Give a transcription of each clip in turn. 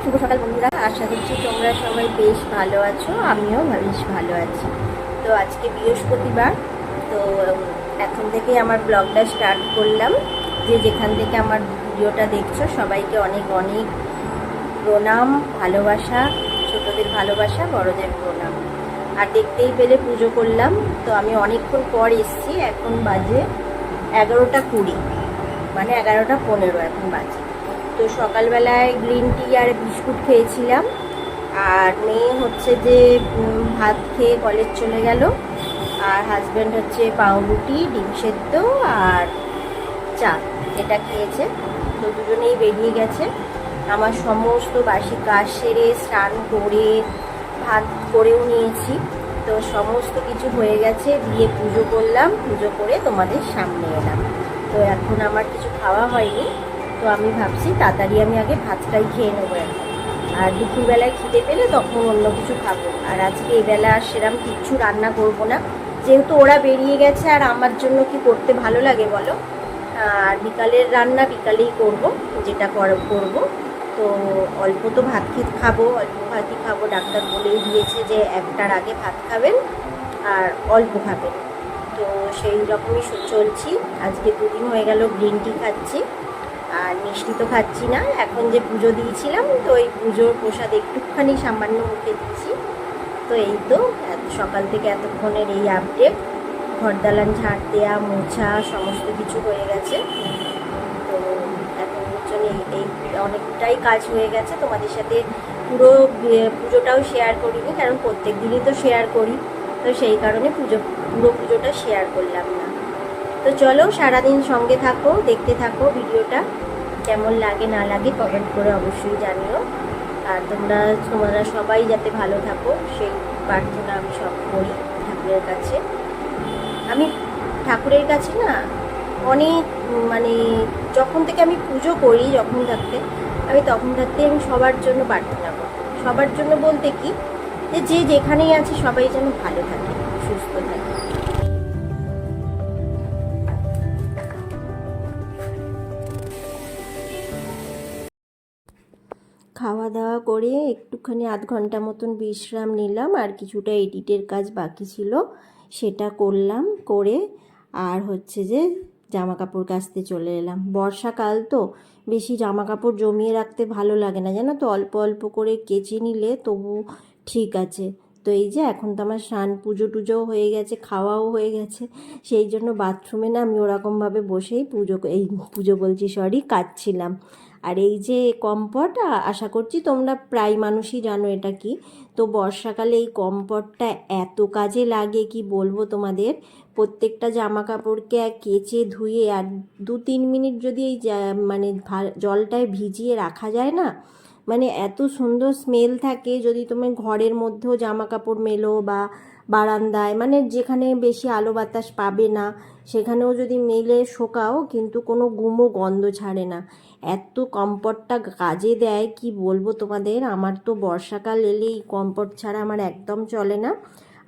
শুভ সকাল বন্ধুরা, আশা করছি তোমরা সবাই বেশ ভালো আছো, আমিও বেশ ভালো আছি। তো আজকে বৃহস্পতিবার, তো এখন থেকে আমার ব্লগটা স্টার্ট করলাম। যে যেখান থেকে আমার ভিডিওটা দেখছো সবাইকে অনেক অনেক প্রণাম, ভালোবাসা, ছোটদের ভালোবাসা, বড়দের প্রণাম। আর দেখতেই পেলে পুজো করলাম। তো আমি অনেকক্ষণ পর এসেছি, এখন বাজে 11:20, মানে 11:15 এখন বাজে। তো সকালবেলায় গ্রিন টি আর বিস্কুট খেয়েছিলাম, আর মেয়ে হচ্ছে যে ভাত খেয়ে কলেজ চলে গেল, আর হাজব্যান্ড হচ্ছে পাউরুটি, ডিম সেদ্ধ আর চা এটা খেয়েছে। তো দুজনেই বেরিয়ে গেছে। আমার সমস্ত বাসি কাজ সেরে স্নান করে ভাত করেও নিয়েছি, তো সমস্ত কিছু হয়ে গেছে। দিয়ে পুজো করলাম, পুজো করে তোমাদের সামনে এলাম। তো এখন আমার কিছু খাওয়া হয়নি, তো আমি ভাবছি তাড়াতাড়ি আমি আগে ভাতটাই খেয়ে নেবো এখন, আর দুপুরবেলায় খিদে পেলে তখন অন্য কিছু খাবো। আর আজকে এই বেলা সেরকম কিচ্ছু রান্না করব না, যেহেতু ওরা বেরিয়ে গেছে। আর আমার জন্য কি করতে ভালো লাগে বলো? আর বিকালের রান্না বিকালেই করব, যেটা করব। তো অল্প তো ভাত খাবো, অল্প ভাতই খাবো। ডাক্তার বলেই দিয়েছে যে 1টার আগে ভাত খাবেন আর অল্প খাবেন। তো সেই রকমই চলছি। আজকে 2 দিন হয়ে গেল গ্রিন টি খাচ্ছি, আর মিষ্টি তো খাচ্ছি না। এখন যে পুজো দিয়েছিলাম, তো এই পুজোর প্রসাদ একটুখানি সামান্য মুখে দিয়েছি। তো এই তো সকাল থেকে এতক্ষণের এই আপডেট। ঘর দালান ঝাড় দেওয়া, মোছা সমস্ত কিছু হয়ে গেছে। তো এখন জন্য এই অনেকটাই কাজ হয়ে গেছে। তোমাদের সাথে পুরো পুজোটাও শেয়ার করিনি, কারণ প্রত্যেক দিনই তো শেয়ার করি, তো সেই কারণে পুরো পুজোটা শেয়ার করলাম না। তো চলো, সারাদিন সঙ্গে থাকো, দেখতে থাকো ভিডিওটা। কেমন লাগে না লাগে কমেন্ট করে অবশ্যই জানিও। আর তোমরা সবাই যাতে ভালো থাকো সেই প্রার্থনা আমি সব করি ঠাকুরের কাছে। আমি ঠাকুরের কাছে না অনেক মানে যখন থেকে আমি পুজো করি, তখন থাকতে আমি সবার জন্য প্রার্থনা করি। সবার জন্য বলতে কি, যে যেখানেই আছে সবাই যেন ভালো থাকে, সুস্থ থাকে। খাওয়া দাওয়া করে একটুখানি আধ ঘন্টা মতন বিশ্রাম নিলাম, আর কিছুটা এডিটের কাজ বাকি ছিল সেটা করলাম। করে আর হচ্ছে যে জামা কাপড় কাচতে চলে এলাম। বর্ষাকাল তো বেশি জামা কাপড় জমিয়ে রাখতে ভালো লাগে না, জানো তো। অল্প অল্প করে কেচে নিলে তবু ঠিক আছে। তো এই যে এখন তো আমার স্নান পুজো টুজোও হয়ে গেছে, খাওয়াও হয়ে গেছে, সেই জন্য বাথরুমে না আমি ওরকমভাবে বসেই পুজো বলছি, কাচছিলাম। আর এই যে কম্পট, আশা করছি তোমরা প্রায় মানুষই জানো এটা কি। তো বর্ষাকালে এই কম্পটটা এত কাজে লাগে কি বলবো তোমাদের। প্রত্যেকটা জামা কাপড়কে কেচে ধুয়ে আর 2-3 মিনিট যদি এই মানে জলটায় ভিজিয়ে রাখা যায় না, মানে এত সুন্দর স্মেল থাকে। যদি তুমি ঘরের মধ্যেও জামা কাপড় মেলো বা বারান্দায়, মানে যেখানে বেশি আলো বাতাস পাবে না সেখানেও যদি মেলে শোকাও, কিন্তু কোনো গুমো গন্ধ ছাড়ে না। এত কম্পটটা কাজে দেয় কি বলবো তোমাদের। আমার তো বর্ষাকাল এলেই কম্পট ছাড়া আমার একদম চলে না।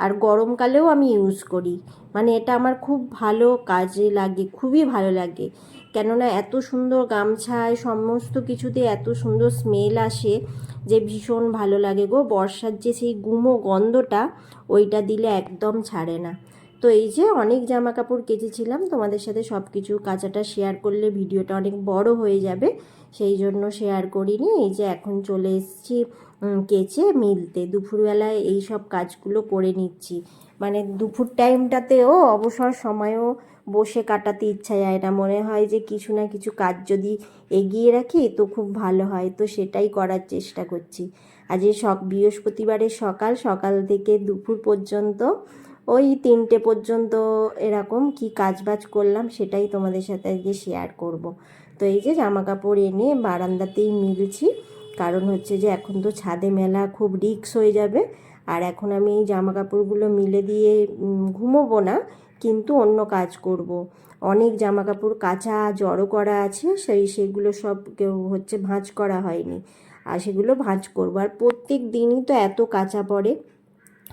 আর গরমকালেও আমি ইউজ করি, মানে এটা আমার খুব ভালো কাজে লাগে, খুবই ভালো লাগে। কেননা এত সুন্দর গামছায় সমস্ত কিছুতে এত সুন্দর স্মেল আসে, যে ভীষণ ভালো লাগে গো। বর্ষার যে সেই গুমো গন্ধটা, ওইটা দিলে একদম ছাড়ে না। তো এই যে অনেক জামা কাপড় কেচেছিলাম, তোমাদের সাথে সব কিছু কাচাটা শেয়ার করলে ভিডিওটা অনেক বড় হয়ে যাবে, সেই জন্য শেয়ার করিনি। এই যে এখন চলে এসেছি কেচে মিলতে, দুপুরবেলায় এই সব কাজগুলো করে নিচ্ছি। মানে দুপুর টাইমটাতেও অবসর সময়ও বসে কাটাতে ইচ্ছা যায় না, মনে হয় যে কিছু না কিছু কাজ যদি এগিয়ে রাখি তো খুব ভালো হয়, তো সেটাই করার চেষ্টা করছি। আজ বৃহস্পতিবারের সকাল সকাল থেকে দুপুর পর্যন্ত ওই 3টে পর্যন্ত এরকম কি কাজবাজ করলাম সেটাই তোমাদের সাথে আজকে শেয়ার করব। তো এই যে জামা কাপড় এনে বারান্দাতেই মিলছি, কারণ হচ্ছে যে এখন তো ছাদে মেলা খুব রিস্ক হয়ে যাবে। আর এখন আমি এই জামা কাপড়গুলো মিলে দিয়ে ঘুমোবো না, কিন্তু অন্য কাজ করব। অনেক জামা কাপড় কাঁচা জড়ো করা আছে, সেগুলো সব হচ্ছে ভাঁজ করা হয়নি, আর সেগুলো ভাঁজ করবো। আর প্রত্যেক দিনই তো এত কাঁচা পড়ে,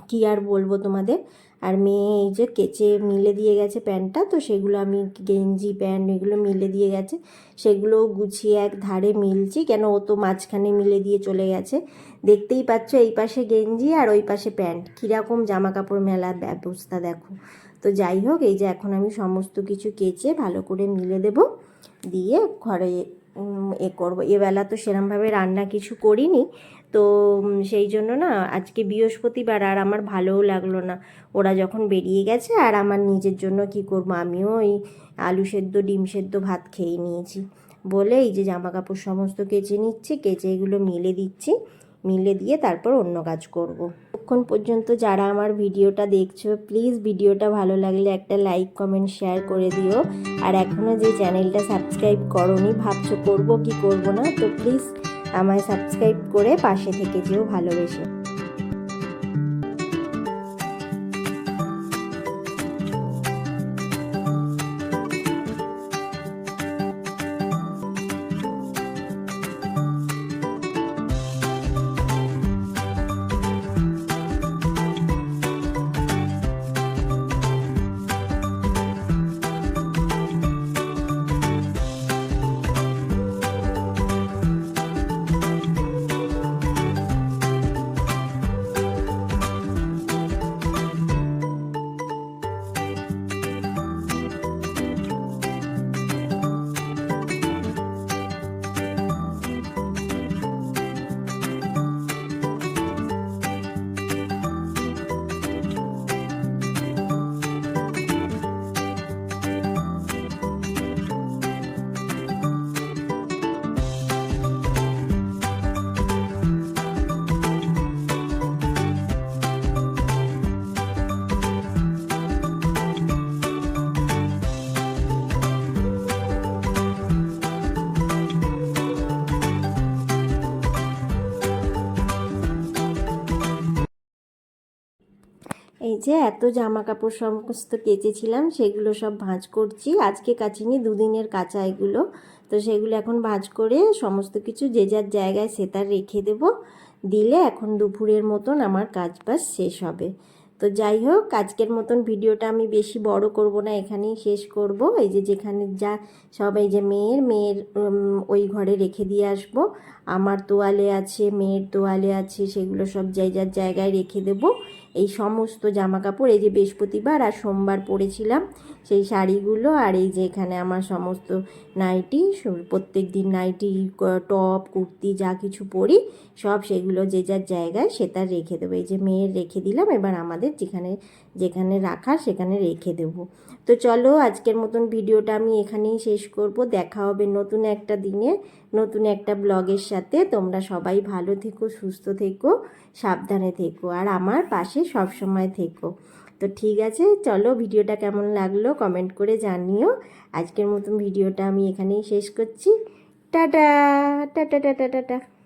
কি আর বলবো তোমাদের। আর মেয়ে এই যে কেচে মিলে দিয়ে গেছে প্যান্টটা, তো সেগুলো আমি গেঞ্জি প্যান্ট এগুলো মিলে দিয়ে গেছে, সেগুলো গুছিয়ে এক ধারে মিলছি, কেন ও তো মাঝখানে মিলে দিয়ে চলে গেছে। দেখতেই পাচ্ছ এই পাশে গেঞ্জি আর ওই পাশে প্যান্ট, কীরকম জামা কাপড় মেলার ব্যবস্থা দেখো। তো যাই হোক, এই যে এখন আমি সমস্ত কিছু কেচে ভালো করে মিলে দেব, দিয়ে ঘরে করবো। এবেলা তো সেরমভাবে রান্না কিছু করিনি, তো সেই জন্য না আজকে বৃহস্পতিবার, আর আমার ভালোও লাগলো না ওরা যখন বেরিয়ে গেছে। আর আমার নিজের জন্য কি করবো, আমিও ওই আলু সেদ্ধ ডিম সেদ্ধ ভাত খেয়ে নিয়েছি বলে এই যে জামা কাপড় সমস্ত কেচে নিচ্ছি, কেচে এগুলো মিলে দিচ্ছি, মিলে দিয়ে তারপর অন্য কাজ করব। ততক্ষণ পর্যন্ত যারা আমার ভিডিওটা দেখছো, প্লিজ ভিডিওটা ভালো লাগলে একটা লাইক কমেন্ট শেয়ার করে দিও। আর এখনও যে চ্যানেলটা সাবস্ক্রাইব করোনি, ভাবছো করব কি করব না, তো প্লিজ আমায় সাবস্ক্রাইব করে পাশে থেকে যেও ভালোবেসে। এই যে এত জামা কাপড় সমস্ত কেচেছিলাম, সেগুলো সব ভাঁজ করছি। আজকে কাচিনি, দুদিনের কাঁচা এগুলো, তো সেগুলো এখন ভাঁজ করে সমস্ত কিছু যে যার জায়গায় সেতার রেখে দেব, দিলে এখন দুপুরের মতন আমার কাজ বাজ শেষ হবে। তো যাই হোক, আজকের মতন ভিডিওটা আমি বেশি বড় করব না, এখানেই শেষ করব। এই যে যেখানে যা সব এই যে মেয়ের ওই ঘরে রেখে দিয়ে আসবো। আমার তোয়ালে আছে, মেয়ের তোয়ালে আছে, সেগুলো সব যে যার জায়গায় রেখে দেব। এই সমস্ত জামা কাপড় এই যে বৃহস্পতিবার আর সোমবার পরেছিলাম সেই শাড়িগুলো, আর এই যে এখানে আমার সমস্ত নাইটি, প্রত্যেক দিন নাইটি টপ কুর্তি যা কিছু পরি সব সেগুলো যে যার জায়গায় সেটা রেখে দেবো। এই যে মেয়ের রেখে দিলাম, এবার আমাদের যেখানে যেখানে রাখার সেখানে রেখে দেবো। তো চলো আজকের মতন ভিডিওটা আমি এখানেই শেষ করব। দেখা হবে নতুন একটা দিনে নতুন একটা ব্লগের সাথে। তোমরা সবাই ভালো থেকো, সুস্থ থেকো, সাবধানে থেকো, আর আমার পাশে সব সময় থেকো। তো ঠিক আছে, চলো ভিডিওটা কেমন লাগলো কমেন্ট করে জানিও। আজকের মতন ভিডিওটা আমি এখানেই শেষ করছি। Tata tata tata tata.